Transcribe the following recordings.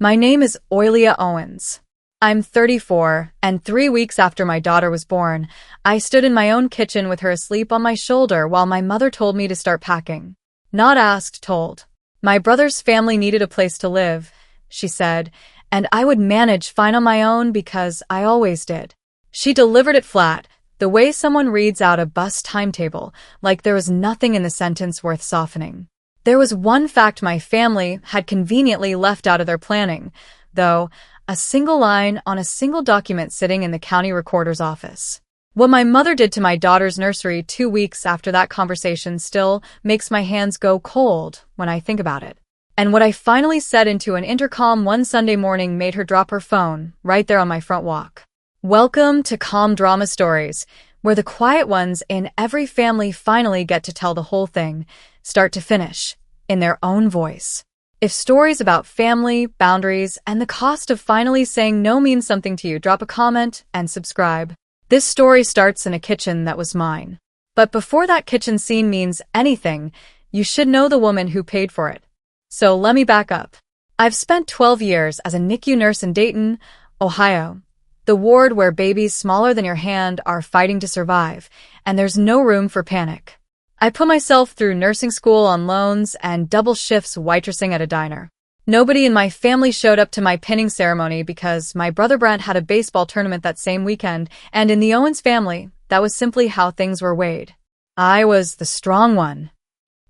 My name is Ofelia Owens. I'm 34, and 3 weeks after my daughter was born, I stood in my own kitchen with her asleep on my shoulder while my mother told me to start packing. Not asked, told. My brother's family needed a place to live, she said, and I would manage fine on my own because I always did. She delivered it flat, the way someone reads out a bus timetable, like there was nothing in the sentence worth softening. There was one fact my family had conveniently left out of their planning, though, a single line on a single document sitting in the county recorder's office. What my mother did to my daughter's nursery 2 weeks after that conversation still makes my hands go cold when I think about it. And what I finally said into an intercom one Sunday morning made her drop her phone right there on my front walk. Welcome to Calm Drama Stories, where the quiet ones in every family finally get to tell the whole thing, start to finish, in their own voice. If stories about family, boundaries, and the cost of finally saying no means something to you, drop a comment and subscribe. This story starts in a kitchen that was mine. But before that kitchen scene means anything, you should know the woman who paid for it. So let me back up. I've spent 12 years as a NICU nurse in Dayton, Ohio, the ward where babies smaller than your hand are fighting to survive, and there's no room for panic. I put myself through nursing school on loans and double shifts waitressing at a diner. Nobody in my family showed up to my pinning ceremony because my brother Brent had a baseball tournament that same weekend, and in the Owens family, that was simply how things were weighed. I was the strong one.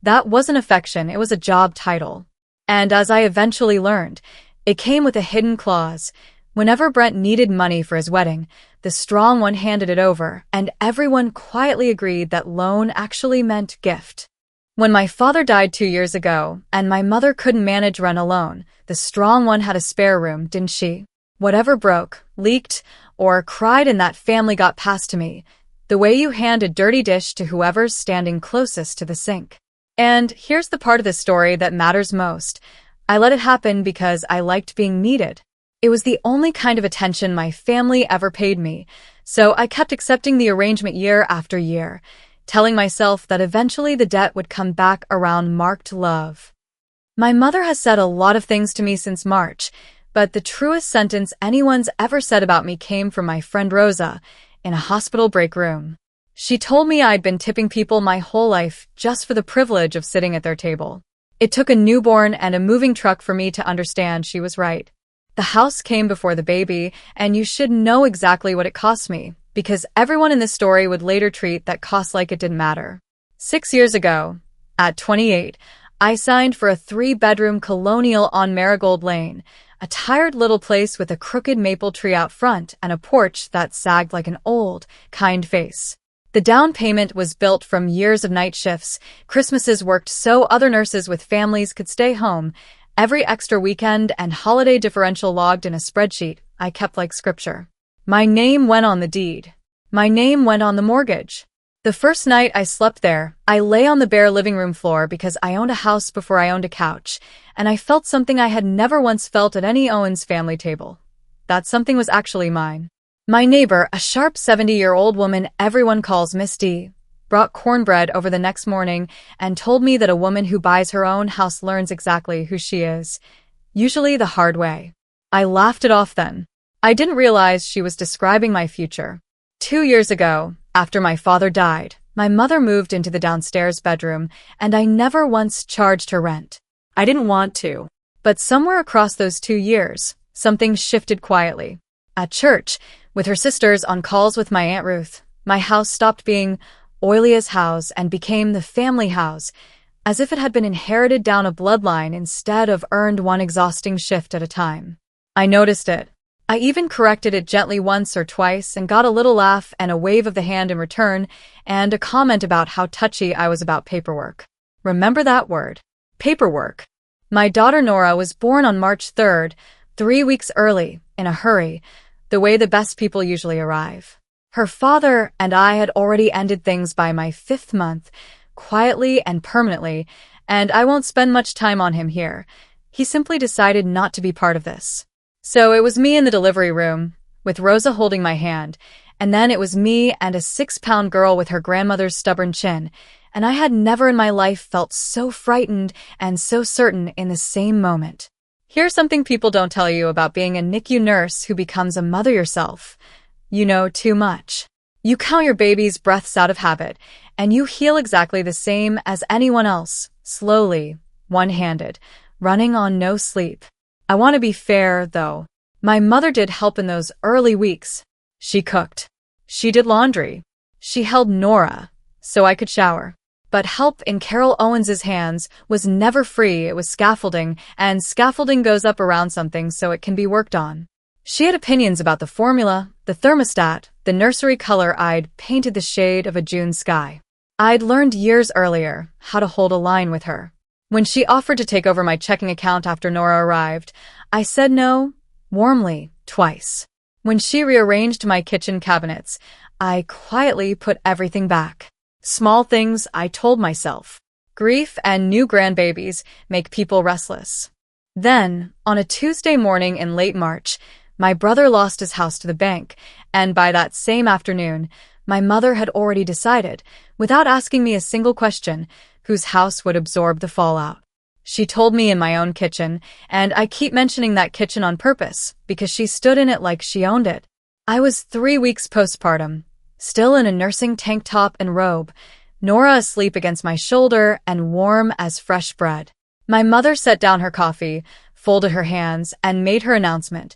That wasn't affection, it was a job title. And as I eventually learned, it came with a hidden clause. Whenever Brent needed money for his wedding, the strong one handed it over, and everyone quietly agreed that loan actually meant gift. When my father died 2 years ago, and my mother couldn't manage rent alone, the strong one had a spare room, didn't she? Whatever broke, leaked, or cried in that family got passed to me, the way you hand a dirty dish to whoever's standing closest to the sink. And here's the part of the story that matters most. I let it happen because I liked being needed. It was the only kind of attention my family ever paid me, so I kept accepting the arrangement year after year, telling myself that eventually the debt would come back around marked love. My mother has said a lot of things to me since March, but the truest sentence anyone's ever said about me came from my friend Rosa in a hospital break room. She told me I'd been tipping people my whole life just for the privilege of sitting at their table. It took a newborn and a moving truck for me to understand she was right. The house came before the baby, and you should know exactly what it cost me, because everyone in this story would later treat that cost like it didn't matter. 6 years ago, at 28, I signed for a 3-bedroom colonial on Marigold Lane, a tired little place with a crooked maple tree out front and a porch that sagged like an old, kind face. The down payment was built from years of night shifts, Christmases worked so other nurses with families could stay home, every extra weekend and holiday differential logged in a spreadsheet I kept like scripture. My name went on the deed. My name went on the mortgage. The first night I slept there, I lay on the bare living room floor because I owned a house before I owned a couch, and I felt something I had never once felt at any Owens family table. That something was actually mine. My neighbor, a sharp 70-year-old woman everyone calls Miss D, brought cornbread over the next morning and told me that a woman who buys her own house learns exactly who she is, usually the hard way. I laughed it off then. I didn't realize she was describing my future. 2 years ago, after my father died, my mother moved into the downstairs bedroom, and I never once charged her rent. I didn't want to. But somewhere across those 2 years, something shifted quietly. At church, with her sisters on calls with my Aunt Ruth, my house stopped being Oilia's house and became the family house, as if it had been inherited down a bloodline instead of earned one exhausting shift at a time. I noticed it. I even corrected it gently once or twice and got a little laugh and a wave of the hand in return and a comment about how touchy I was about paperwork. Remember that word. Paperwork. My daughter Nora was born on March 3rd, 3 weeks early, in a hurry, the way the best people usually arrive. Her father and I had already ended things by my 5th month, quietly and permanently, and I won't spend much time on him here. He simply decided not to be part of this. So it was me in the delivery room, with Rosa holding my hand, and then it was me and a 6-pound girl with her grandmother's stubborn chin, and I had never in my life felt so frightened and so certain in the same moment. Here's something people don't tell you about being a NICU nurse who becomes a mother yourself. You know too much. You count your baby's breaths out of habit, and you heal exactly the same as anyone else, slowly, one-handed, running on no sleep. I want to be fair, though. My mother did help in those early weeks. She cooked. She did laundry. She held Nora, so I could shower. But help in Carol Owens's hands was never free. It was scaffolding, and scaffolding goes up around something so it can be worked on. She had opinions about the formula, the thermostat, the nursery color. I'd painted the shade of a June sky. I'd learned years earlier how to hold a line with her. When she offered to take over my checking account after Nora arrived, I said no, warmly, twice. When she rearranged my kitchen cabinets, I quietly put everything back. Small things, I told myself. Grief and new grandbabies make people restless. Then, on a Tuesday morning in late March, my brother lost his house to the bank, and by that same afternoon, my mother had already decided, without asking me a single question, whose house would absorb the fallout. She told me in my own kitchen, and I keep mentioning that kitchen on purpose, because she stood in it like she owned it. I was 3 weeks postpartum, still in a nursing tank top and robe, Nora asleep against my shoulder and warm as fresh bread. My mother set down her coffee, folded her hands, and made her announcement.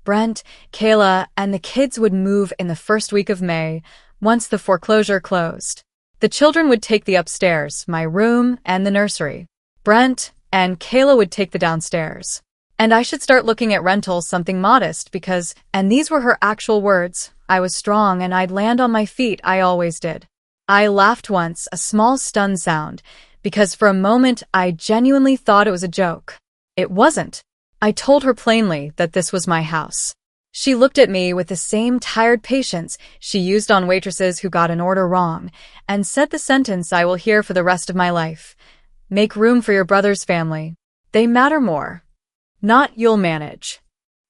Brent, Kayla, and the kids would move in the first week of May, once the foreclosure closed. The children would take the upstairs, my room, and the nursery. Brent and Kayla would take the downstairs. And I should start looking at rentals, something modest, because, and these were her actual words, I was strong and I'd land on my feet. I always did. I laughed once, a small stunned sound, because for a moment I genuinely thought it was a joke. It wasn't. I told her plainly that this was my house. She looked at me with the same tired patience she used on waitresses who got an order wrong, and said the sentence I will hear for the rest of my life. Make room for your brother's family. They matter more. Not you'll manage.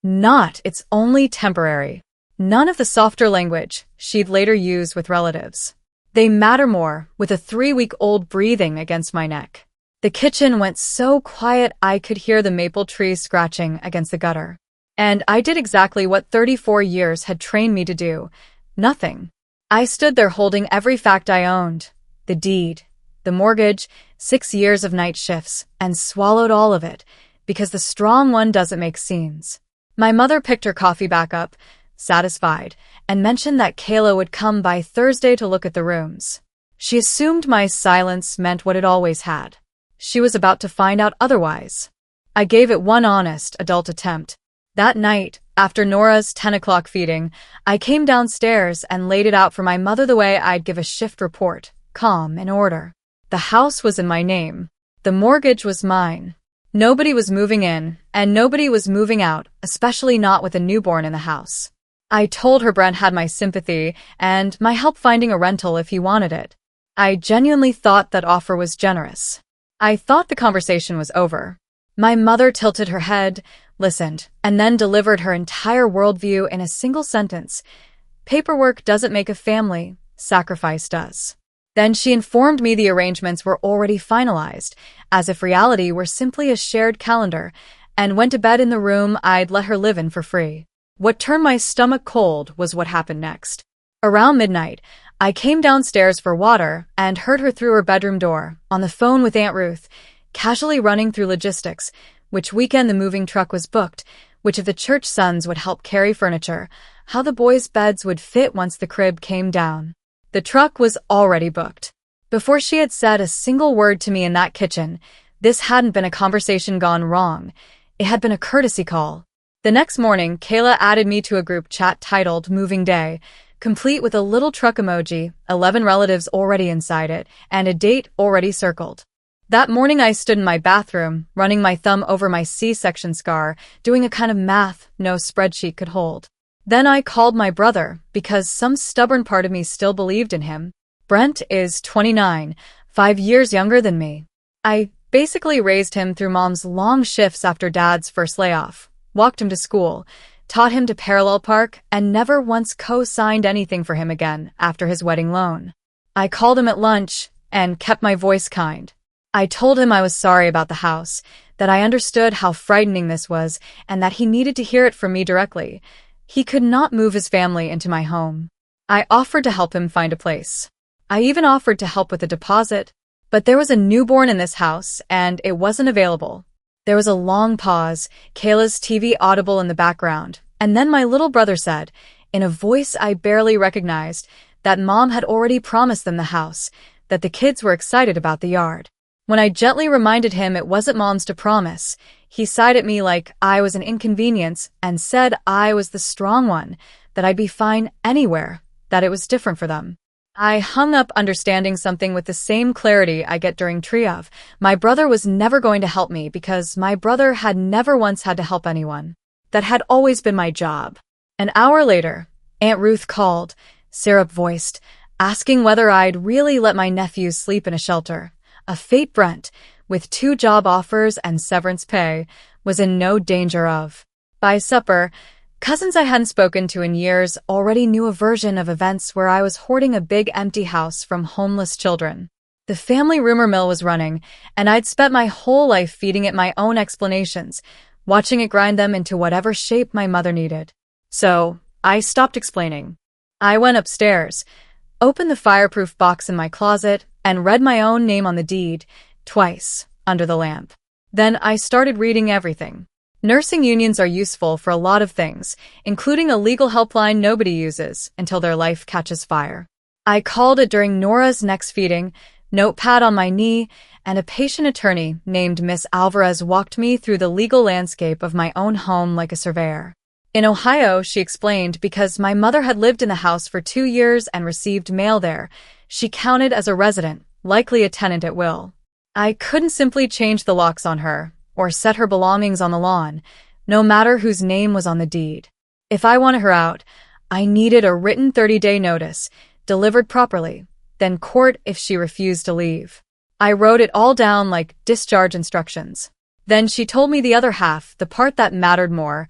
Not it's only temporary. None of the softer language she'd later use with relatives. They matter more, with a 3-week-old breathing against my neck. The kitchen went so quiet I could hear the maple trees scratching against the gutter. And I did exactly what 34 years had trained me to do. Nothing. I stood there holding every fact I owned. The deed, the mortgage, 6 years of night shifts, and swallowed all of it, because the strong one doesn't make scenes. My mother picked her coffee back up, satisfied, and mentioned that Kayla would come by Thursday to look at the rooms. She assumed my silence meant what it always had. She was about to find out otherwise. I gave it one honest, adult attempt. That night, after Nora's 10 o'clock feeding, I came downstairs and laid it out for my mother the way I'd give a shift report, calm and order. The house was in my name. The mortgage was mine. Nobody was moving in, and nobody was moving out, especially not with a newborn in the house. I told her Brent had my sympathy and my help finding a rental if he wanted it. I genuinely thought that offer was generous. I thought the conversation was over. My mother tilted her head, listened, and then delivered her entire worldview in a single sentence. Paperwork doesn't make a family, sacrifice does. Then she informed me the arrangements were already finalized, as if reality were simply a shared calendar, and went to bed in the room I'd let her live in for free. What turned my stomach cold was what happened next. Around midnight, I came downstairs for water and heard her through her bedroom door, on the phone with Aunt Ruth, casually running through logistics, which weekend the moving truck was booked, which of the church sons would help carry furniture, how the boys' beds would fit once the crib came down. The truck was already booked. Before she had said a single word to me in that kitchen, this hadn't been a conversation gone wrong. It had been a courtesy call. The next morning, Kayla added me to a group chat titled Moving Day, complete with a little truck emoji, 11 relatives already inside it, and a date already circled. That morning I stood in my bathroom, running my thumb over my C-section scar, doing a kind of math no spreadsheet could hold. Then I called my brother, because some stubborn part of me still believed in him. Brent is 29, 5 years younger than me. I basically raised him through Mom's long shifts after Dad's first layoff, walked him to school, taught him to parallel park, and never once co-signed anything for him again after his wedding loan. I called him at lunch and kept my voice kind. I told him I was sorry about the house, that I understood how frightening this was and that he needed to hear it from me directly. He could not move his family into my home. I offered to help him find a place. I even offered to help with a deposit, but there was a newborn in this house and it wasn't available. There was a long pause, Kayla's TV audible in the background, and then my little brother said, in a voice I barely recognized, that Mom had already promised them the house, that the kids were excited about the yard. When I gently reminded him it wasn't Mom's to promise, he sighed at me like I was an inconvenience and said I was the strong one, that I'd be fine anywhere, that it was different for them. I hung up, understanding something with the same clarity I get during triage. My brother was never going to help me because my brother had never once had to help anyone. That had always been my job. An hour later, Aunt Ruth called, syrup-voiced, asking whether I'd really let my nephews sleep in a shelter. A fate Brent, with 2 job offers and severance pay, was in no danger of. By supper, cousins I hadn't spoken to in years already knew a version of events where I was hoarding a big empty house from homeless children. The family rumor mill was running, and I'd spent my whole life feeding it my own explanations, watching it grind them into whatever shape my mother needed. So, I stopped explaining. I went upstairs, opened the fireproof box in my closet, and read my own name on the deed, twice, under the lamp. Then I started reading everything. Nursing unions are useful for a lot of things, including a legal helpline nobody uses until their life catches fire. I called it during Nora's next feeding, notepad on my knee, and a patient attorney named Miss Alvarez walked me through the legal landscape of my own home like a surveyor. In Ohio, she explained, because my mother had lived in the house for 2 years and received mail there, she counted as a resident, likely a tenant at will. I couldn't simply change the locks on her, or set her belongings on the lawn, no matter whose name was on the deed. If I wanted her out, I needed a written 30-day notice, delivered properly, then court if she refused to leave. I wrote it all down like discharge instructions. Then she told me the other half, the part that mattered more.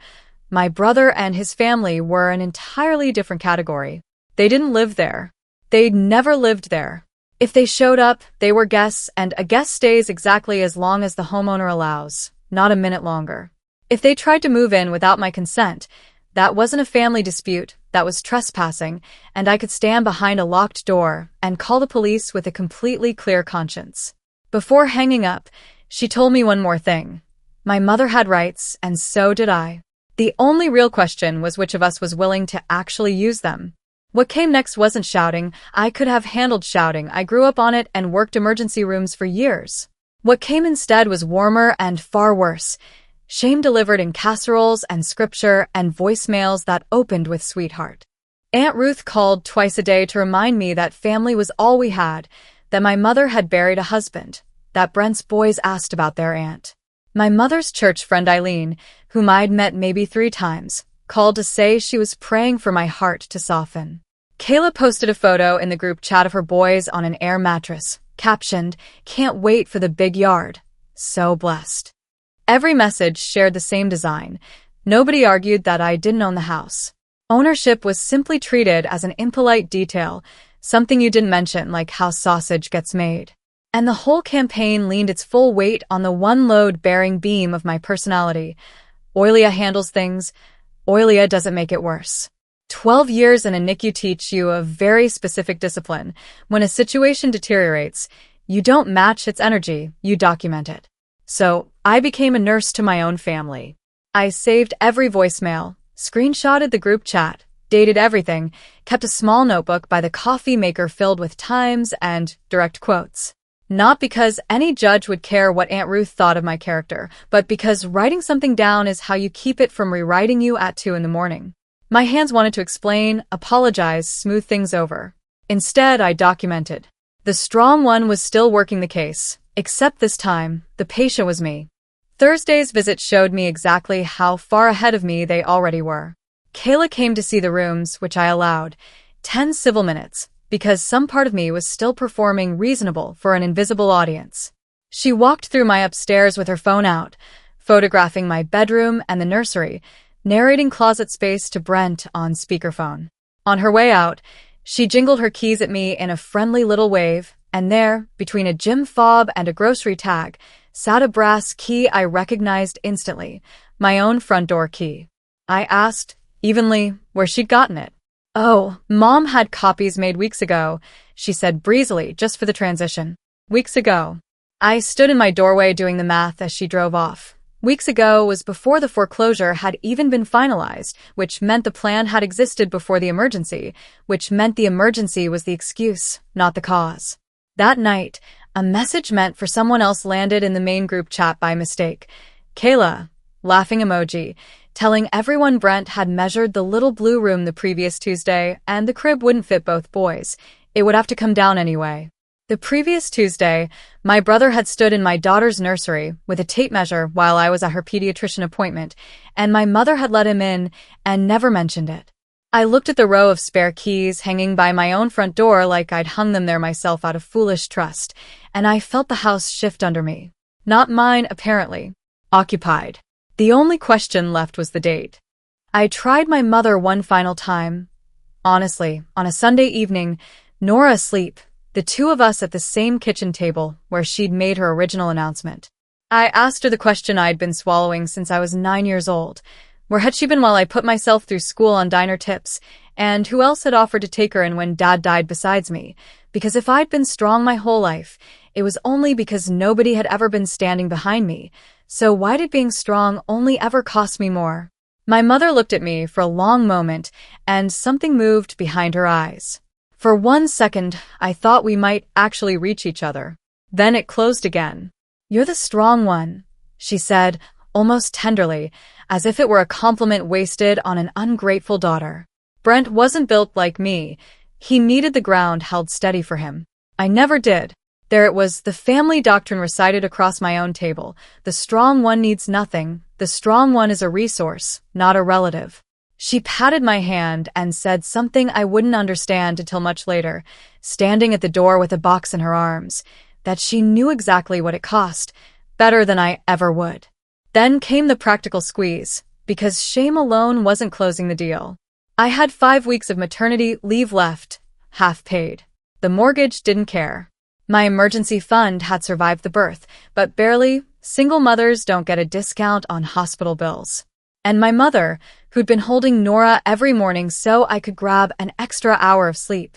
My brother and his family were an entirely different category. They didn't live there. They'd never lived there. If they showed up, they were guests, and a guest stays exactly as long as the homeowner allows, not a minute longer. If they tried to move in without my consent, that wasn't a family dispute, that was trespassing, and I could stand behind a locked door and call the police with a completely clear conscience. Before hanging up, she told me one more thing. My mother had rights, and so did I. The only real question was which of us was willing to actually use them. What came next wasn't shouting. I could have handled shouting. I grew up on it and worked emergency rooms for years. What came instead was warmer and far worse. Shame delivered in casseroles and scripture and voicemails that opened with "Sweetheart." Aunt Ruth called twice a day to remind me that family was all we had, that my mother had buried a husband, that Brent's boys asked about their aunt. My mother's church friend Eileen, whom I'd met maybe 3 times, called to say she was praying for my heart to soften. Kayla posted a photo in the group chat of her boys on an air mattress, captioned, "Can't wait for the big yard. So blessed." Every message shared the same design. Nobody argued that I didn't own the house. Ownership was simply treated as an impolite detail, something you didn't mention, like how sausage gets made. And the whole campaign leaned its full weight on the one load-bearing beam of my personality. Ofelia handles things. Ofelia doesn't make it worse. 12 years in a NICU teach you a very specific discipline. When a situation deteriorates, you don't match its energy, you document it. So, I became a nurse to my own family. I saved every voicemail, screenshotted the group chat, dated everything, kept a small notebook by the coffee maker filled with times and direct quotes. Not because any judge would care what Aunt Ruth thought of my character, but because writing something down is how you keep it from rewriting you at 2 in the morning. My hands wanted to explain, apologize, smooth things over. Instead, I documented. The strong one was still working the case, except this time, the patient was me. Thursday's visit showed me exactly how far ahead of me they already were. Kayla came to see the rooms, which I allowed, 10 civil minutes, because some part of me was still performing reasonable for an invisible audience. She walked through my upstairs with her phone out, photographing my bedroom and the nursery, narrating closet space to Brent on speakerphone. On her way out, she jingled her keys at me in a friendly little wave, and there, between a gym fob and a grocery tag, sat a brass key I recognized instantly, my own front door key. I asked, evenly, where she'd gotten it. "Oh, Mom had copies made weeks ago," she said breezily, just for the transition. Weeks ago. I stood in my doorway doing the math as she drove off. Weeks ago was before the foreclosure had even been finalized, which meant the plan had existed before the emergency, which meant the emergency was the excuse, not the cause. That night, a message meant for someone else landed in the main group chat by mistake. Kayla, laughing emoji, telling everyone Brent had measured the little blue room the previous Tuesday and the crib wouldn't fit both boys. It would have to come down anyway. The previous Tuesday, my brother had stood in my daughter's nursery with a tape measure while I was at her pediatrician appointment, and my mother had let him in and never mentioned it. I looked at the row of spare keys hanging by my own front door like I'd hung them there myself out of foolish trust, and I felt the house shift under me. Not mine, apparently. Occupied. The only question left was the date. I tried my mother one final time. Honestly, on a Sunday evening, Nora asleep, the two of us at the same kitchen table where she'd made her original announcement. I asked her the question I'd been swallowing since I was 9 years old. Where had she been while I put myself through school on diner tips? And who else had offered to take her in when Dad died besides me? Because if I'd been strong my whole life, it was only because nobody had ever been standing behind me. So why did being strong only ever cost me more? My mother looked at me for a long moment, and something moved behind her eyes. For 1 second, I thought we might actually reach each other. Then it closed again. "You're the strong one," she said, almost tenderly, as if it were a compliment wasted on an ungrateful daughter. Brent wasn't built like me. He needed the ground held steady for him. I never did. There it was, the family doctrine recited across my own table. The strong one needs nothing. The strong one is a resource, not a relative. She patted my hand and said something I wouldn't understand until much later, standing at the door with a box in her arms, that she knew exactly what it cost, better than I ever would. Then came the practical squeeze, because shame alone wasn't closing the deal. I had 5 weeks of maternity leave left, half paid. The mortgage didn't care. My emergency fund had survived the birth, but barely. Single mothers don't get a discount on hospital bills. And my mother, who'd been holding Nora every morning so I could grab an extra hour of sleep,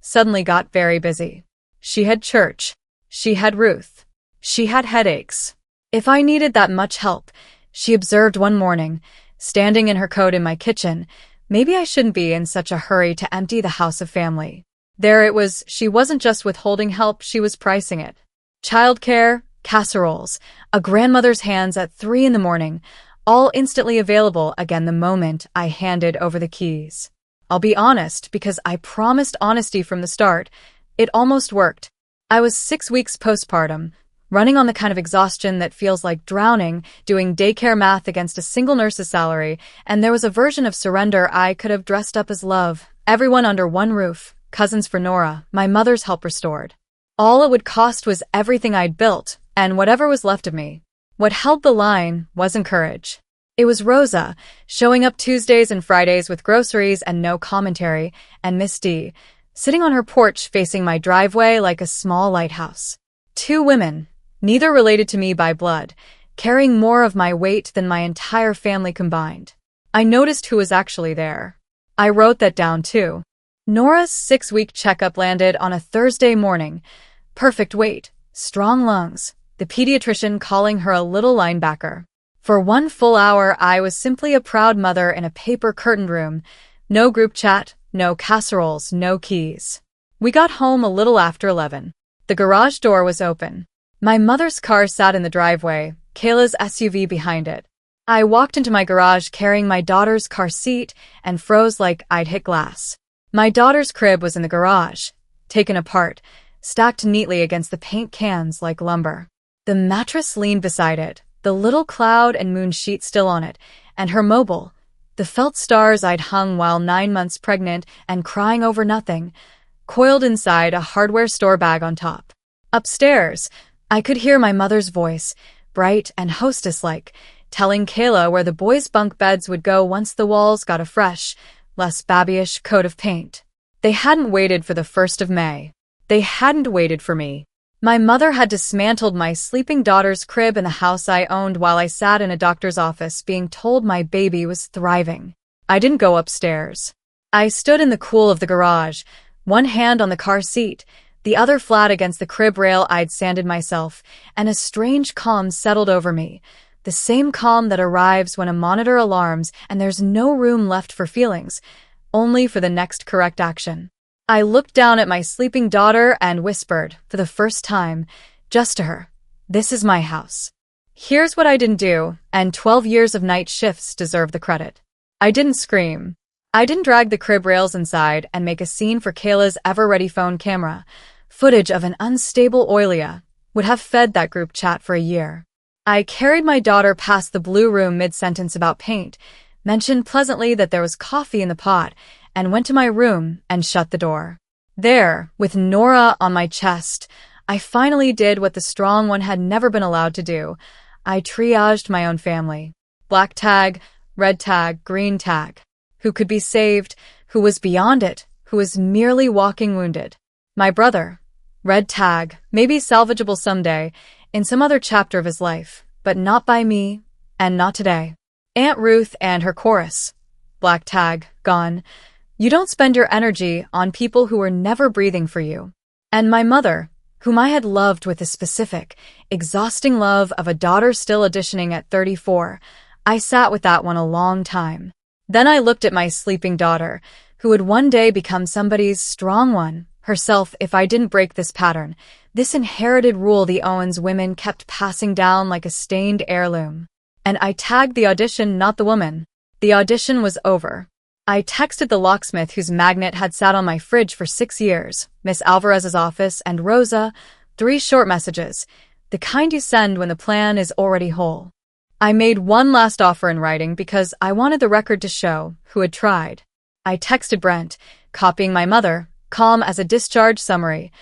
suddenly got very busy. She had church. She had Ruth. She had headaches. If I needed that much help, she observed one morning, standing in her coat in my kitchen, maybe I shouldn't be in such a hurry to empty the house of family. There it was, she wasn't just withholding help, she was pricing it. Childcare, casseroles, a grandmother's hands at 3 in the morning, all instantly available again the moment I handed over the keys. I'll be honest, because I promised honesty from the start, it almost worked. I was 6 weeks postpartum, running on the kind of exhaustion that feels like drowning, doing daycare math against a single nurse's salary, and there was a version of surrender I could have dressed up as love. Everyone under one roof, cousins for Nora, my mother's help restored. All it would cost was everything I'd built, and whatever was left of me. What held the line wasn't courage. It was Rosa, showing up Tuesdays and Fridays with groceries and no commentary, and Miss D, sitting on her porch facing my driveway like a small lighthouse. 2 women, neither related to me by blood, carrying more of my weight than my entire family combined. I noticed who was actually there. I wrote that down too. Nora's 6-week checkup landed on a Thursday morning. Perfect weight, strong lungs, the pediatrician calling her a little linebacker. For 1 full hour, I was simply a proud mother in a paper-curtained room. No group chat, no casseroles, no keys. We got home a little after 11. The garage door was open. My mother's car sat in the driveway, Kayla's SUV behind it. I walked into my garage carrying my daughter's car seat and froze like I'd hit glass. My daughter's crib was in the garage, taken apart, stacked neatly against the paint cans like lumber. The mattress leaned beside it, the little cloud and moon sheet still on it, and her mobile, the felt stars I'd hung while 9 months pregnant and crying over nothing, coiled inside a hardware store bag on top. Upstairs, I could hear my mother's voice, bright and hostess-like, telling Kayla where the boys' bunk beds would go once the walls got a fresh, less babyish coat of paint. They hadn't waited for the 1st of May. They hadn't waited for me. My mother had dismantled my sleeping daughter's crib in the house I owned while I sat in a doctor's office being told my baby was thriving. I didn't go upstairs. I stood in the cool of the garage, one hand on the car seat, the other flat against the crib rail I'd sanded myself, and a strange calm settled over me. The same calm that arrives when a monitor alarms and there's no room left for feelings, only for the next correct action. I looked down at my sleeping daughter and whispered, for the first time, just to her, "This is my house." Here's what I didn't do, and 12 years of night shifts deserve the credit. I didn't scream. I didn't drag the crib rails inside and make a scene for Kayla's ever-ready phone camera. Footage of an unstable Ofelia would have fed that group chat for a year. I carried my daughter past the blue room mid-sentence about paint, mentioned pleasantly that there was coffee in the pot, and went to my room and shut the door. There, with Nora on my chest, I finally did what the strong one had never been allowed to do. I triaged my own family. Black tag, red tag, green tag. Who could be saved? Who was beyond it? Who was merely walking wounded? My brother. Red tag, maybe salvageable someday, in some other chapter of his life, but not by me, and not today. Aunt Ruth and her chorus. Black tag, gone. You don't spend your energy on people who were never breathing for you. And my mother, whom I had loved with a specific, exhausting love of a daughter still auditioning at 34, I sat with that one a long time. Then I looked at my sleeping daughter, who would one day become somebody's strong one, herself if I didn't break this pattern, this inherited rule the Owens women kept passing down like a stained heirloom. And I tagged the audition, not the woman. The audition was over. I texted the locksmith whose magnet had sat on my fridge for 6 years, Miss Alvarez's office, and Rosa, 3 short messages, the kind you send when the plan is already whole. I made one last offer in writing because I wanted the record to show who had tried. I texted Brent, copying my mother, calm as a discharge summary.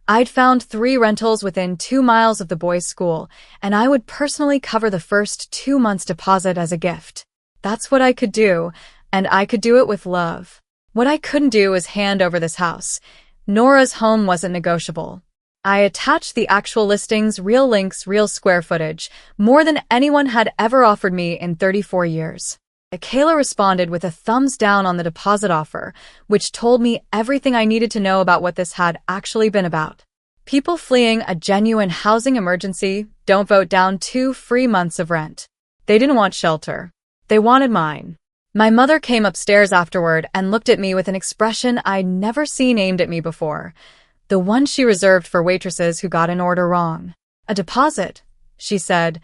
I'd found 3 rentals within 2 miles of the boys' school, and I would personally cover the first 2 months' deposit as a gift. That's what I could do, and I could do it with love. What I couldn't do was hand over this house. Nora's home wasn't negotiable. I attached the actual listings, real links, real square footage, more than anyone had ever offered me in 34 years. Kayla responded with a thumbs down on the deposit offer, which told me everything I needed to know about what this had actually been about. People fleeing a genuine housing emergency don't vote down 2 free months of rent. They didn't want shelter. They wanted mine. My mother came upstairs afterward and looked at me with an expression I'd never seen aimed at me before. The one she reserved for waitresses who got an order wrong. "A deposit," she said.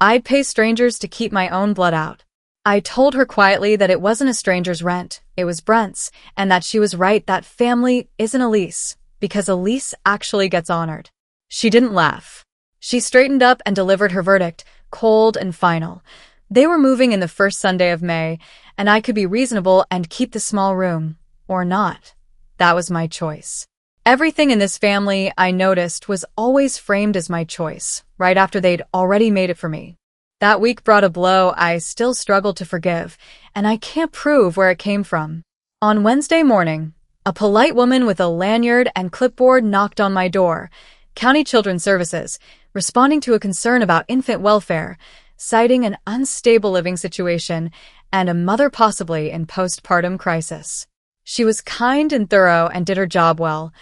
"I'd pay strangers to keep my own blood out." I told her quietly that it wasn't a stranger's rent, it was Brent's, and that she was right, that family isn't a lease, because a lease actually gets honored. She didn't laugh. She straightened up and delivered her verdict, cold and final. They were moving in the first Sunday of May, and I could be reasonable and keep the small room, or not. That was my choice. Everything in this family, I noticed, was always framed as my choice, right after they'd already made it for me. That week brought a blow I still struggle to forgive, and I can't prove where it came from. On Wednesday morning, a polite woman with a lanyard and clipboard knocked on my door, County Children's Services, responding to a concern about infant welfare, citing an unstable living situation and a mother possibly in postpartum crisis. She was kind and thorough and did her job well,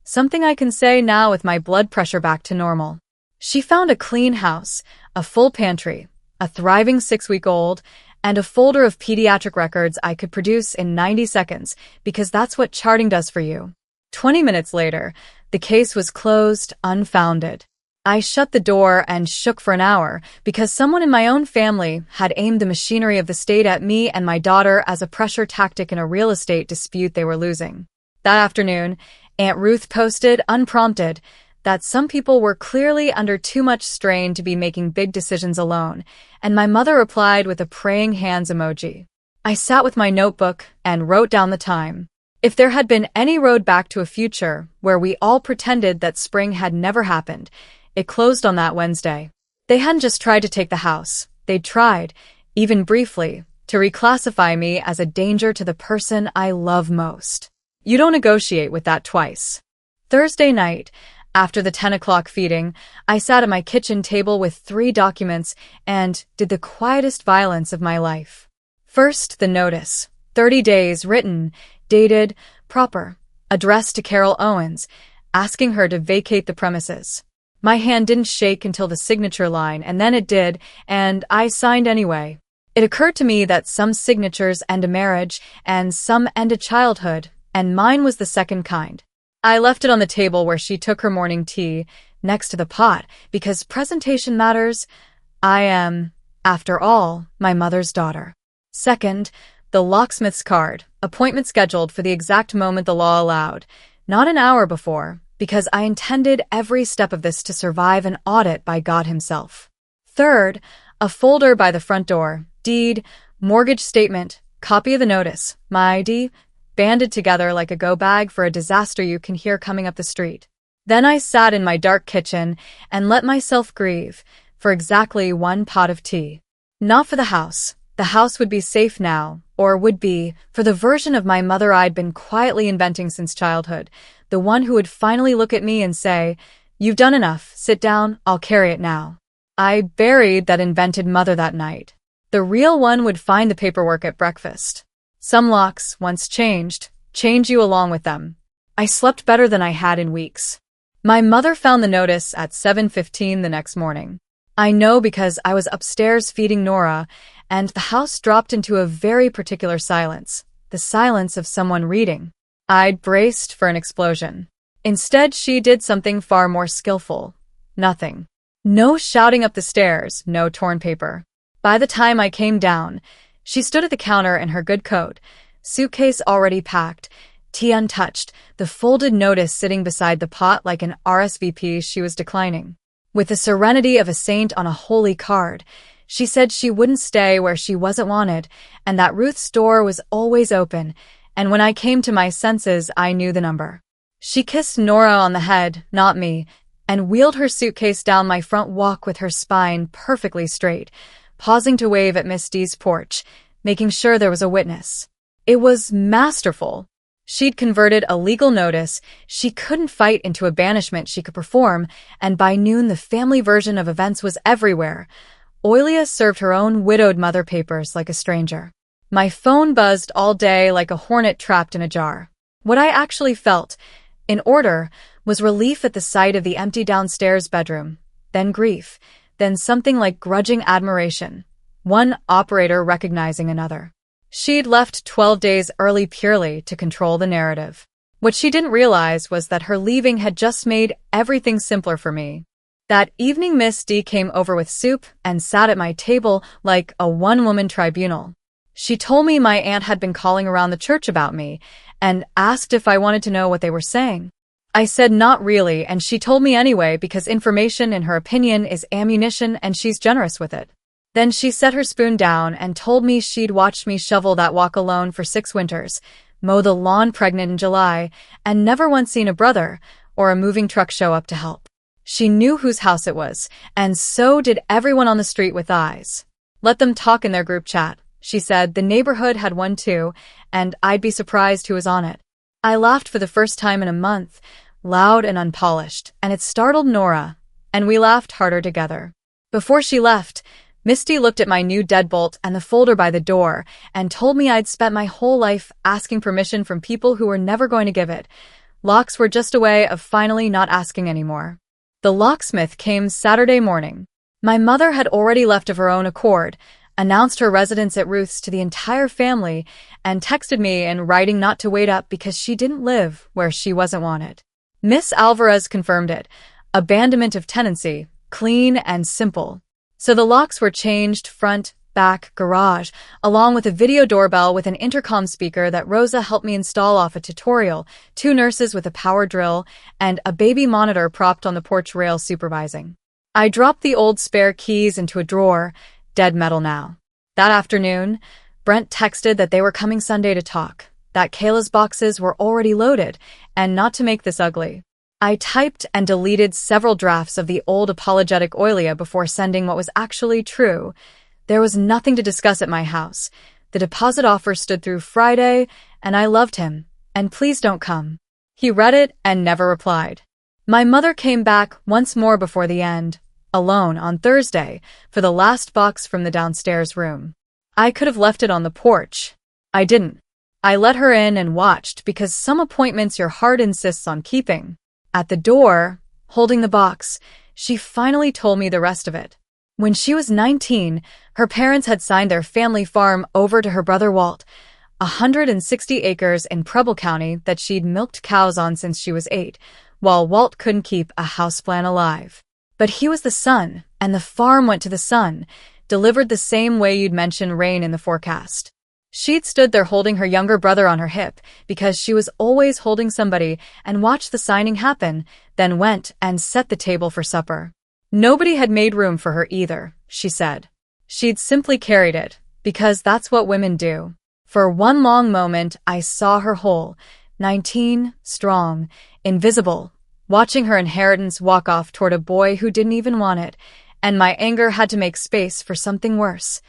something I can say now with my blood pressure back to normal. She found a clean house, a full pantry, a thriving 6-week-old, and a folder of pediatric records I could produce in 90 seconds because that's what charting does for you. 20 minutes later, the case was closed, unfounded. I shut the door and shook for an hour because someone in my own family had aimed the machinery of the state at me and my daughter as a pressure tactic in a real estate dispute they were losing. That afternoon, Aunt Ruth posted, unprompted, that some people were clearly under too much strain to be making big decisions alone, and my mother replied with a praying hands emoji. I sat with my notebook and wrote down the time. If there had been any road back to a future where we all pretended that spring had never happened, it closed on that Wednesday. They hadn't just tried to take the house. They'd tried, even briefly, to reclassify me as a danger to the person I love most. You don't negotiate with that twice. Thursday night, After the 10 o'clock feeding, I sat at my kitchen table with 3 documents and did the quietest violence of my life. First, the notice. 30 days, written, dated, proper, addressed to Carol Owens, asking her to vacate the premises. My hand didn't shake until the signature line, and then it did, and I signed anyway. It occurred to me that some signatures end a marriage, and some end a childhood, and mine was the second kind. I left it on the table where she took her morning tea, next to the pot, because presentation matters. I am, after all, my mother's daughter. Second, the locksmith's card, appointment scheduled for the exact moment the law allowed, not an hour before, because I intended every step of this to survive an audit by God himself. Third, a folder by the front door, deed, mortgage statement, copy of the notice, my ID, banded together like a go bag for a disaster you can hear coming up the street. Then I sat in my dark kitchen and let myself grieve for exactly 1 pot of tea. Not for the house. The house would be safe now, or would be, for the version of my mother I'd been quietly inventing since childhood, the one who would finally look at me and say, "You've done enough, sit down, I'll carry it now." I buried that invented mother that night. The real one would find the paperwork at breakfast. Some locks, once changed, change you along with them. I slept better than I had in weeks. My mother found the notice at 7:15 the next morning. I know because I was upstairs feeding Nora, and the house dropped into a very particular silence, the silence of someone reading. I'd braced for an explosion. Instead, she did something far more skillful. Nothing. No shouting up the stairs, no torn paper. By the time I came down, she stood at the counter in her good coat, suitcase already packed, tea untouched, the folded notice sitting beside the pot like an RSVP she was declining. With the serenity of a saint on a holy card, she said she wouldn't stay where she wasn't wanted, and that Ruth's door was always open, and when I came to my senses, I knew the number. She kissed Nora on the head, not me, and wheeled her suitcase down my front walk with her spine perfectly straight, pausing to wave at Miss D's porch, making sure there was a witness. It was masterful. She'd converted a legal notice she couldn't fight into a banishment she could perform, and by noon the family version of events was everywhere. Ofelia served her own widowed mother papers like a stranger. My phone buzzed all day like a hornet trapped in a jar. What I actually felt, in order, was relief at the sight of the empty downstairs bedroom, then grief, then something like grudging admiration, one operator recognizing another. She'd left 12 days early purely to control the narrative. What she didn't realize was that her leaving had just made everything simpler for me. That evening Miss D came over with soup and sat at my table like a one-woman tribunal. She told me my aunt had been calling around the church about me and asked if I wanted to know what they were saying. I said not really, and she told me anyway because information, in her opinion, is ammunition and she's generous with it. Then she set her spoon down and told me she'd watched me shovel that walk alone for 6 winters, mow the lawn pregnant in July, and never once seen a brother or a moving truck show up to help. She knew whose house it was, and so did everyone on the street with eyes. Let them talk in their group chat, she said. The neighborhood had one too, and I'd be surprised who was on it. I laughed for the first time in a month, loud and unpolished, and it startled Nora, and we laughed harder together. Before she left, Misty looked at my new deadbolt and the folder by the door and told me I'd spent my whole life asking permission from people who were never going to give it. Locks were just a way of finally not asking anymore. The locksmith came Saturday morning. My mother had already left of her own accord, announced her residence at Ruth's to the entire family, and texted me in writing not to wait up because she didn't live where she wasn't wanted. Miss Alvarez confirmed it. Abandonment of tenancy, clean and simple. So the locks were changed, front, back, garage, along with a video doorbell with an intercom speaker that Rosa helped me install off a tutorial, 2 nurses with a power drill, and a baby monitor propped on the porch rail supervising. I dropped the old spare keys into a drawer, dead metal now. That afternoon, Brent texted that they were coming Sunday to talk, that Kayla's boxes were already loaded, and not to make this ugly. I typed and deleted several drafts of the old apologetic Ofelia before sending what was actually true. There was nothing to discuss at my house. The deposit offer stood through Friday, and I loved him, and please don't come. He read it and never replied. My mother came back once more before the end, alone on Thursday, for the last box from the downstairs room. I could have left it on the porch. I didn't. I let her in and watched because some appointments your heart insists on keeping. At the door, holding the box, she finally told me the rest of it. When she was 19, her parents had signed their family farm over to her brother Walt, 160 acres in Preble County that she'd milked cows on since she was 8, while Walt couldn't keep a houseplant alive. But he was the son, and the farm went to the son, delivered the same way you'd mention rain in the forecast. She'd stood there holding her younger brother on her hip because she was always holding somebody and watched the signing happen, then went and set the table for supper. Nobody had made room for her either, she said. She'd simply carried it, because that's what women do. For one long moment, I saw her whole, 19, strong, invisible, watching her inheritance walk off toward a boy who didn't even want it, and my anger had to make space for something worse.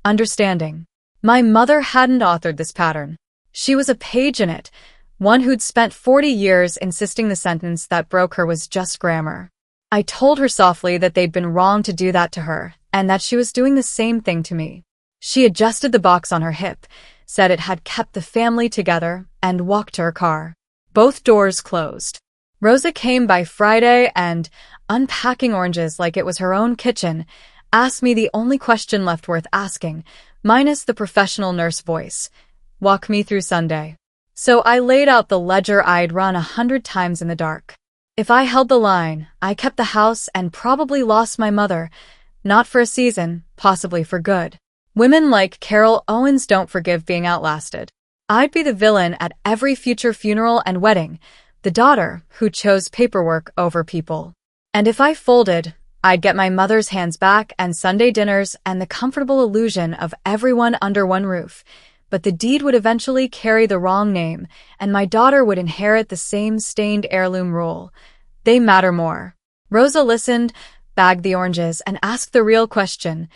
Understanding. My mother hadn't authored this pattern. She was a page in it, one who'd spent 40 years insisting the sentence that broke her was just grammar. I told her softly that they'd been wrong to do that to her, and that she was doing the same thing to me. She adjusted the box on her hip, said it had kept the family together, and walked to her car. Both doors closed. Rosa came by Friday and, unpacking oranges like it was her own kitchen, asked me the only question left worth asking, minus the professional nurse voice. Walk me through Sunday. So I laid out the ledger I'd run 100 times in the dark. If I held the line, I kept the house and probably lost my mother. Not for a season, possibly for good. Women like Carol Owens don't forgive being outlasted. I'd be the villain at every future funeral and wedding, the daughter who chose paperwork over people. And if I folded, I'd get my mother's hands back and Sunday dinners and the comfortable illusion of everyone under one roof. But the deed would eventually carry the wrong name, and my daughter would inherit the same stained heirloom rule. They matter more. Rosa listened, bagged the oranges, and asked the real question.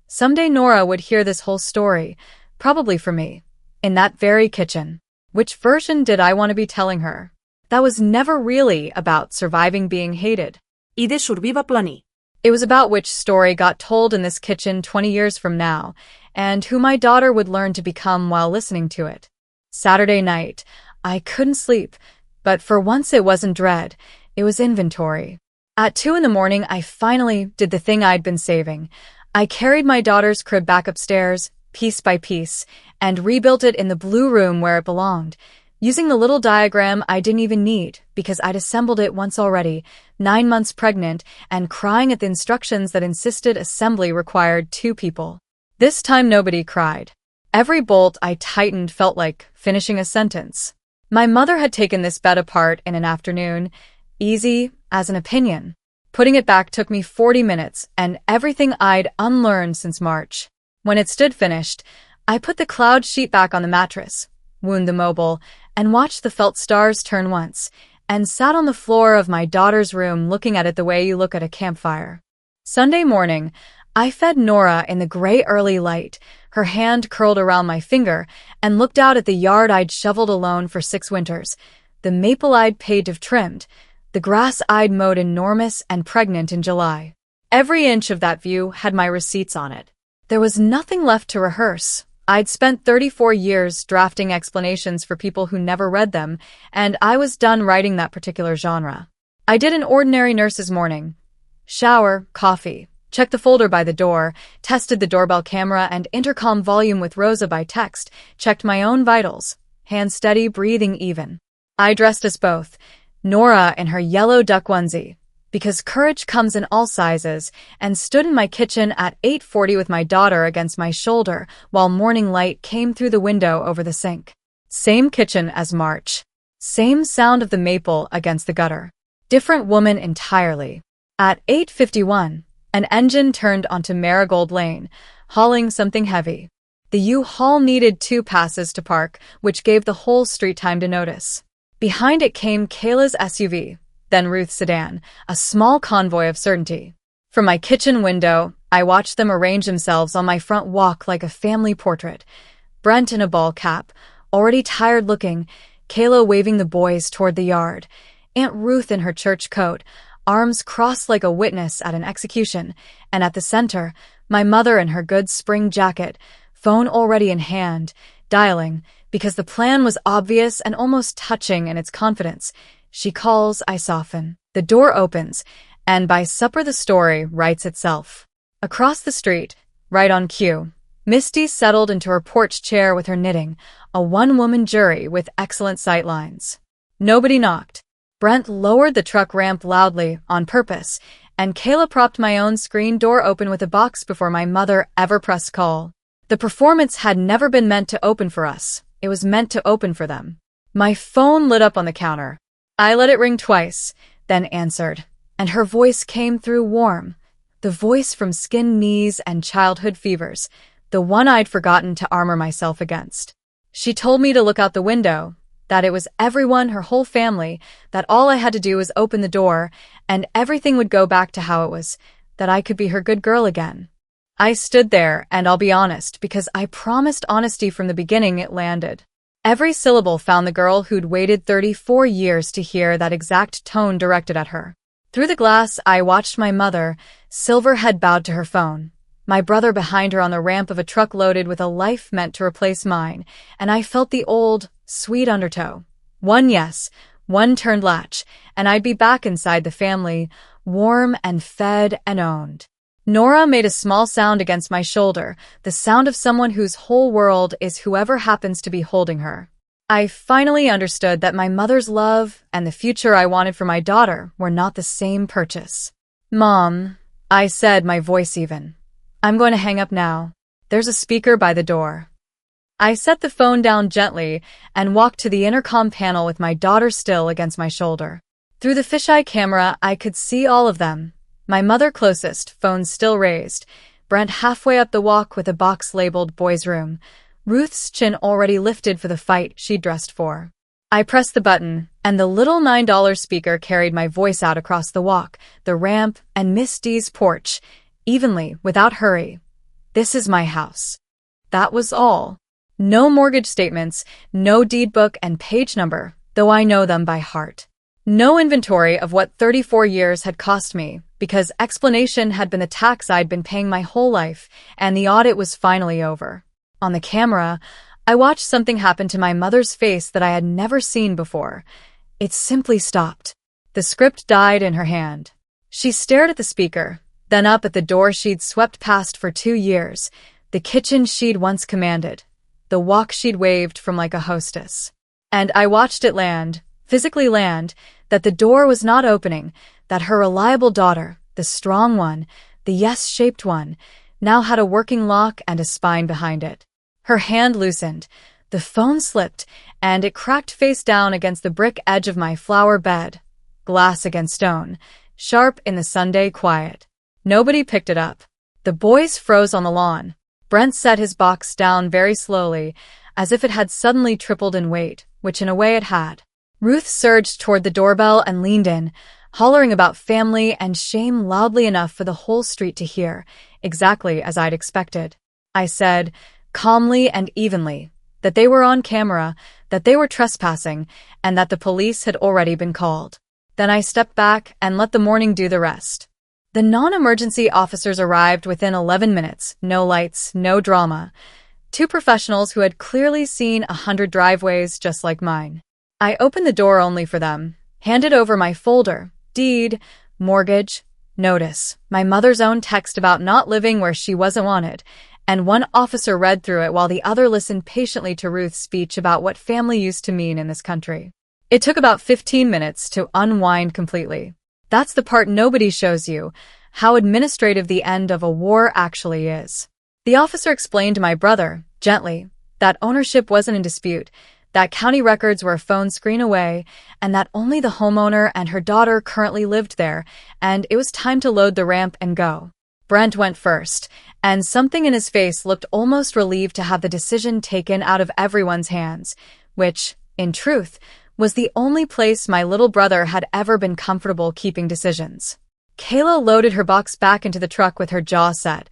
Someday Nora would hear this whole story, probably from me, in that very kitchen. Which version did I want to be telling her? That was never really about surviving being hated. I de surviva plani. It was about which story got told in this kitchen 20 years from now, and who my daughter would learn to become while listening to it. Saturday night, I couldn't sleep, but for once it wasn't dread, it was inventory. At 2 a.m, I finally did the thing I'd been saving. I carried my daughter's crib back upstairs, piece by piece, and rebuilt it in the blue room where it belonged, using the little diagram I didn't even need because I'd assembled it once already, 9 months pregnant, and crying at the instructions that insisted assembly required 2 people. This time nobody cried. Every bolt I tightened felt like finishing a sentence. My mother had taken this bed apart in an afternoon, easy as an opinion. Putting it back took me 40 minutes and everything I'd unlearned since March. When it stood finished, I put the cloud sheet back on the mattress, wound the mobile, and watched the felt stars turn once, and sat on the floor of my daughter's room looking at it the way you look at a campfire. Sunday morning, I fed Nora in the gray early light, her hand curled around my finger, and looked out at the yard I'd shoveled alone for 6 winters, the maple I'd paid to have trimmed, the grass I'd mowed enormous and pregnant in July. Every inch of that view had my receipts on it. There was nothing left to rehearse. I'd spent 34 years drafting explanations for people who never read them, and I was done writing that particular genre. I did an ordinary nurse's morning. Shower, coffee, checked the folder by the door, tested the doorbell camera and intercom volume with Rosa by text, checked my own vitals, hands steady, breathing even. I dressed us both, Nora in her yellow duck onesie, because courage comes in all sizes, and stood in my kitchen at 8:40 with my daughter against my shoulder while morning light came through the window over the sink. Same kitchen as March. Same sound of the maple against the gutter. Different woman entirely. At 8:51, an engine turned onto Marigold Lane, hauling something heavy. The U-Haul needed 2 passes to park, which gave the whole street time to notice. Behind it came Kayla's SUV, then Ruth's sedan, a small convoy of certainty. From my kitchen window, I watched them arrange themselves on my front walk like a family portrait. Brent in a ball cap, already tired looking, Kayla waving the boys toward the yard. Aunt Ruth in her church coat, arms crossed like a witness at an execution, and at the center, my mother in her good spring jacket, phone already in hand, dialing, because the plan was obvious and almost touching in its confidence. She calls, I soften. The door opens, and by supper the story writes itself. Across the street, right on cue, Misty settled into her porch chair with her knitting, a one-woman jury with excellent sightlines. Nobody knocked. Brent lowered the truck ramp loudly, on purpose, and Kayla propped my own screen door open with a box before my mother ever pressed call. The performance had never been meant to open for us. It was meant to open for them. My phone lit up on the counter. I let it ring twice, then answered, and her voice came through warm. The voice from skinned knees and childhood fevers, the one I'd forgotten to armor myself against. She told me to look out the window, that it was everyone, her whole family, that all I had to do was open the door, and everything would go back to how it was, that I could be her good girl again. I stood there, and I'll be honest, because I promised honesty from the beginning, it landed. Every syllable found the girl who'd waited 34 years to hear that exact tone directed at her. Through the glass, I watched my mother, silver head bowed to her phone, my brother behind her on the ramp of a truck loaded with a life meant to replace mine, and I felt the old, sweet undertow. One yes, one turned latch, and I'd be back inside the family, warm and fed and owned. Nora made a small sound against my shoulder, the sound of someone whose whole world is whoever happens to be holding her. I finally understood that my mother's love and the future I wanted for my daughter were not the same purchase. Mom, I said, my voice even. I'm going to hang up now. There's a speaker by the door. I set the phone down gently and walked to the intercom panel with my daughter still against my shoulder. Through the fisheye camera, I could see all of them. My mother closest, phone still raised. Brent halfway up the walk with a box labeled boys' room. Ruth's chin already lifted for the fight she'd dressed for. I pressed the button, and the little $9 speaker carried my voice out across the walk, the ramp, and Miss D's porch, evenly, without hurry. This is my house. That was all. No mortgage statements, no deed book and page number, though I know them by heart. No inventory of what 34 years had cost me, because explanation had been the tax I'd been paying my whole life, and the audit was finally over. On the camera, I watched something happen to my mother's face that I had never seen before. It simply stopped. The script died in her hand. She stared at the speaker, then up at the door she'd swept past for 2 years, the kitchen she'd once commanded, the walk she'd waved from like a hostess. And I watched it land, physically land, that the door was not opening, that her reliable daughter, the strong one, the yes-shaped one, now had a working lock and a spine behind it. Her hand loosened, the phone slipped, and it cracked face down against the brick edge of my flower bed, glass against stone, sharp in the Sunday quiet. Nobody picked it up. The boys froze on the lawn. Brent set his box down very slowly, as if it had suddenly tripled in weight, which in a way it had. Ruth surged toward the doorbell and leaned in, hollering about family and shame loudly enough for the whole street to hear, exactly as I'd expected. I said, calmly and evenly, that they were on camera, that they were trespassing, and that the police had already been called. Then I stepped back and let the morning do the rest. The non-emergency officers arrived within 11 minutes, no lights, no drama. 2 professionals who had clearly seen 100 driveways just like mine. I opened the door only for them, handed over my folder, deed, mortgage, notice, my mother's own text about not living where she wasn't wanted, and one officer read through it while the other listened patiently to Ruth's speech about what family used to mean in this country. It took about 15 minutes to unwind completely. That's the part nobody shows you, how administrative the end of a war actually is. The officer explained to my brother, gently, that ownership wasn't in dispute, that county records were a phone screen away, and that only the homeowner and her daughter currently lived there, and it was time to load the ramp and go. Brent went first, and something in his face looked almost relieved to have the decision taken out of everyone's hands, which, in truth, was the only place my little brother had ever been comfortable keeping decisions. Kayla loaded her box back into the truck with her jaw set,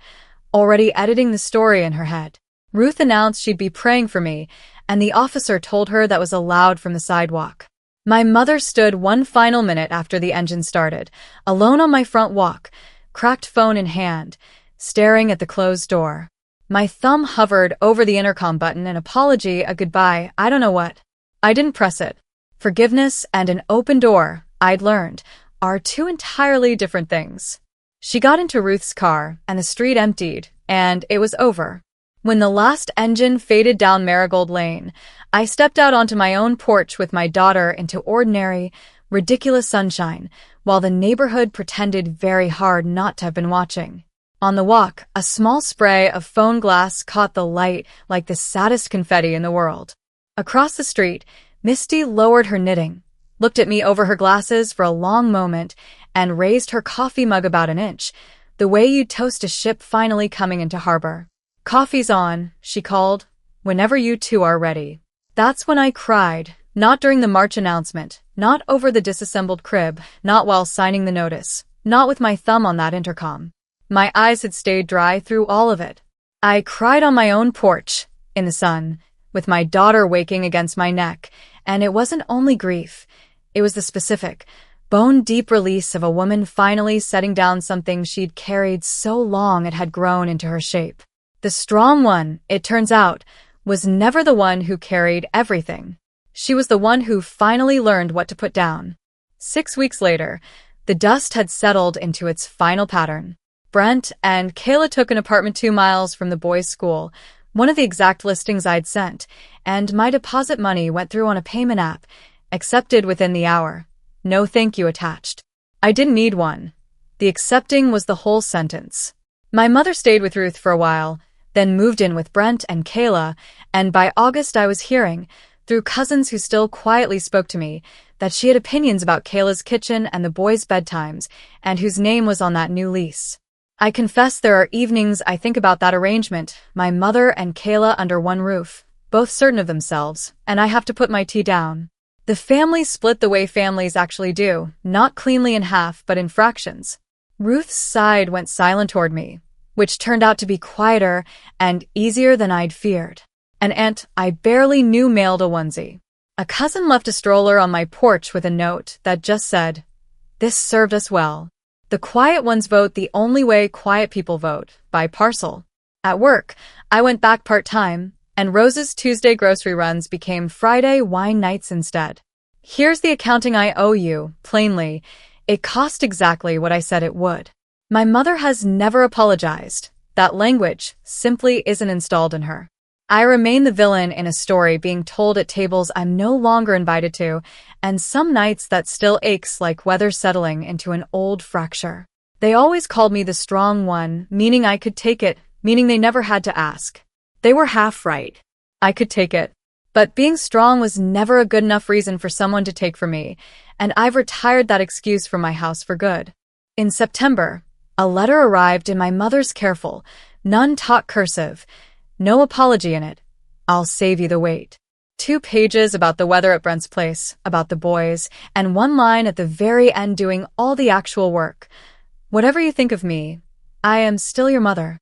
already editing the story in her head. Ruth announced she'd be praying for me, and the officer told her that was allowed from the sidewalk. My mother stood one final minute after the engine started, alone on my front walk, cracked phone in hand, staring at the closed door. My thumb hovered over the intercom button, an apology, a goodbye, I don't know what. I didn't press it. Forgiveness and an open door, I'd learned, are two entirely different things. She got into Ruth's car, and the street emptied, and it was over. When the last engine faded down Marigold Lane, I stepped out onto my own porch with my daughter into ordinary, ridiculous sunshine, while the neighborhood pretended very hard not to have been watching. On the walk, a small spray of phone glass caught the light like the saddest confetti in the world. Across the street, Misty lowered her knitting, looked at me over her glasses for a long moment, and raised her coffee mug about an inch, the way you'd toast a ship finally coming into harbor. "Coffee's on," she called, "whenever you two are ready." That's when I cried, not during the March announcement, not over the disassembled crib, not while signing the notice, not with my thumb on that intercom. My eyes had stayed dry through all of it. I cried on my own porch, in the sun, with my daughter waking against my neck, and it wasn't only grief. It was the specific, bone-deep release of a woman finally setting down something she'd carried so long it had grown into her shape. The strong one, it turns out, was never the one who carried everything. She was the one who finally learned what to put down. 6 weeks later, the dust had settled into its final pattern. Brent and Kayla took an apartment 2 miles from the boys' school, one of the exact listings I'd sent, and my deposit money went through on a payment app, accepted within the hour. No thank you attached. I didn't need one. The accepting was the whole sentence. My mother stayed with Ruth for a while, then moved in with Brent and Kayla, and by August I was hearing, through cousins who still quietly spoke to me, that she had opinions about Kayla's kitchen and the boys' bedtimes, and whose name was on that new lease. I confess there are evenings I think about that arrangement, my mother and Kayla under one roof, both certain of themselves, and I have to put my tea down. The family split the way families actually do, not cleanly in half, but in fractions. Ruth's side went silent toward me, which turned out to be quieter and easier than I'd feared. An aunt I barely knew mailed a onesie. A cousin left a stroller on my porch with a note that just said, "This served us well." The quiet ones vote the only way quiet people vote, by parcel. At work, I went back part-time, and Rose's Tuesday grocery runs became Friday wine nights instead. Here's the accounting I owe you, plainly. It cost exactly what I said it would. My mother has never apologized. That language simply isn't installed in her. I remain the villain in a story being told at tables I'm no longer invited to, and some nights that still aches like weather settling into an old fracture. They always called me the strong one, meaning I could take it, meaning they never had to ask. They were half right. I could take it. But being strong was never a good enough reason for someone to take from me, and I've retired that excuse from my house for good. In September, a letter arrived in my mother's careful, none-taught cursive. No apology in it. I'll save you the wait. 2 pages about the weather at Brent's place, about the boys, and 1 line at the very end doing all the actual work. Whatever you think of me, I am still your mother.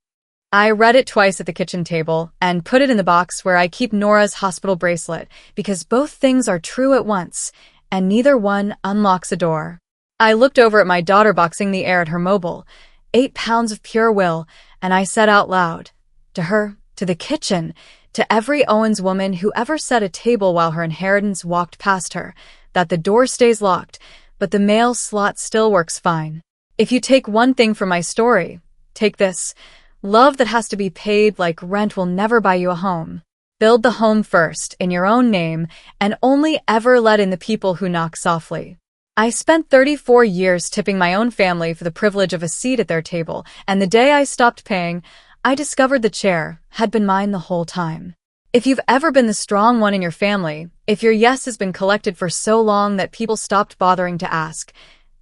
I read it twice at the kitchen table and put it in the box where I keep Nora's hospital bracelet because both things are true at once, and neither one unlocks a door. I looked over at my daughter boxing the air at her mobile, 8 pounds of pure will, and I said out loud, to her, to the kitchen, to every Owens woman who ever set a table while her inheritance walked past her, that the door stays locked, but the mail slot still works fine. If you take one thing from my story, take this. Love that has to be paid like rent will never buy you a home. Build the home first, in your own name, and only ever let in the people who knock softly. I spent 34 years tipping my own family for the privilege of a seat at their table, and the day I stopped paying, I discovered the chair had been mine the whole time. If you've ever been the strong one in your family, if your yes has been collected for so long that people stopped bothering to ask,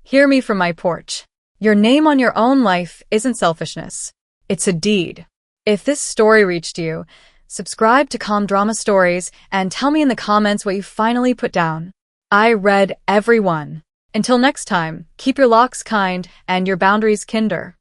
hear me from my porch. Your name on your own life isn't selfishness. It's a deed. If this story reached you, subscribe to Calm Drama Stories and tell me in the comments what you finally put down. I read every one. Until next time, keep your locks kind and your boundaries kinder.